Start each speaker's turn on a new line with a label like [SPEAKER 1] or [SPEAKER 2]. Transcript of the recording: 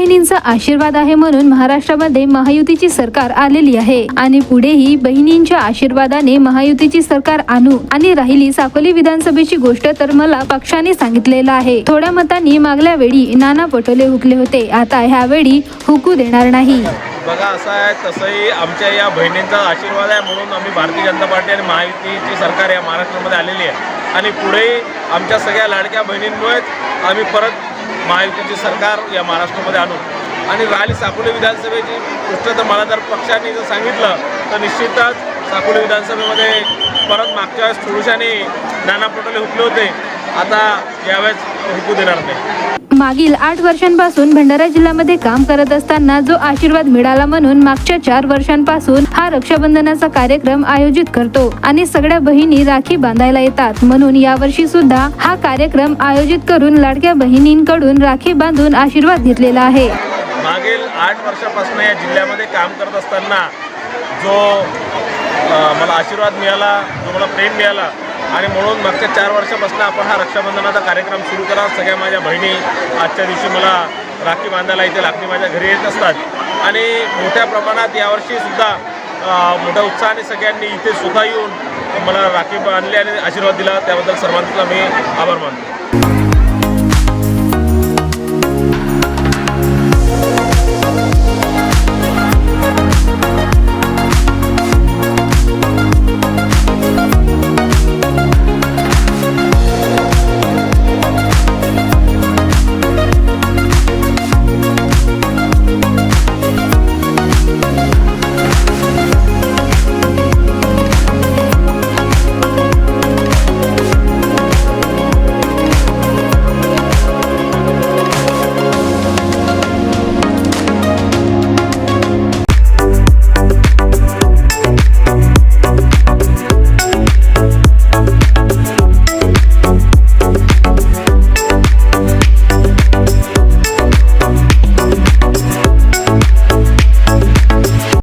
[SPEAKER 1] बहिणींचा आशीर्वाद आहे म्हणून महाराष्ट्रामध्ये महायुतीची सरकार आलेली आहे आणि पुढेही बहिणींच्या आशीर्वादाने महायुतीची सरकार आणू आणि राहिली साकोली विधानसभेची गोष्ट तर मला पक्षाने सांगितलेलं आहे। थोड्या मतांनी मागल्या वेळी नाना पटोले हुकले होते, आता ह्यावेळी हुकू देणार नाही।
[SPEAKER 2] बघा असं आहे, तसंही आमच्या या बहिणींचा आशीर्वाद आहे म्हणून आम्ही भारतीय जनता पार्टी आणि महायुतीची सरकार या महाराष्ट्रामध्ये आलेली आहे आणि पुढेही आमच्या सगळ्या लाडक्या बहिणींमुळेच आम्ही परत महायुतीची सरकार या महाराष्ट्रामध्ये आणू। आणि राहिली साकोली विधानसभेची गोष्ट तर मला जर पक्षाने जर सांगितलं तर निश्चितच साकोली विधानसभेमध्ये परत मागच्या वेळेस थोडीशाने नाना पटोले हुकले होते, आता यावेळेस हुकू देणार नाही।
[SPEAKER 1] मागील 8 वर्षांपासून भंडारा जिल्ह्यामध्ये काम करत असताना जो आशीर्वाद मिळाला म्हणून मागच्या 4 वर्षांपासून हा रक्षाबंधनाचा कार्यक्रम आयोजित करतो आणि सगळ्या बहिणी राखी बांधायला येतात, म्हणून यावर्षी सुद्धा हा कार्यक्रम आयोजित करून लाडक्या बहिणींकडून राखी बांधून आशीर्वाद घेतलेला आहे।
[SPEAKER 2] मागील 8 वर्षापासून या जिल्ह्यामध्ये काम करत असताना जो मला आशीर्वाद मिळाला, जो मला प्रेम मिळाला आणि म्हणून मागच्या 4 वर्षापासून आपण हा रक्षाबंधनाचा कार्यक्रम सुरू करा। सगळ्या माझ्या बहिणी आजच्या दिवशी मला राखी बांधायला इथे लाकडी माझ्या घरी येत असतात आणि मोठ्या प्रमाणात यावर्षीसुद्धा मोठ्या उत्साहाने सगळ्यांनी इथे स्वतः येऊन मला राखी बांधली आणि आशीर्वाद दिला, त्याबद्दल सर्वांचा मी आभार मानतो।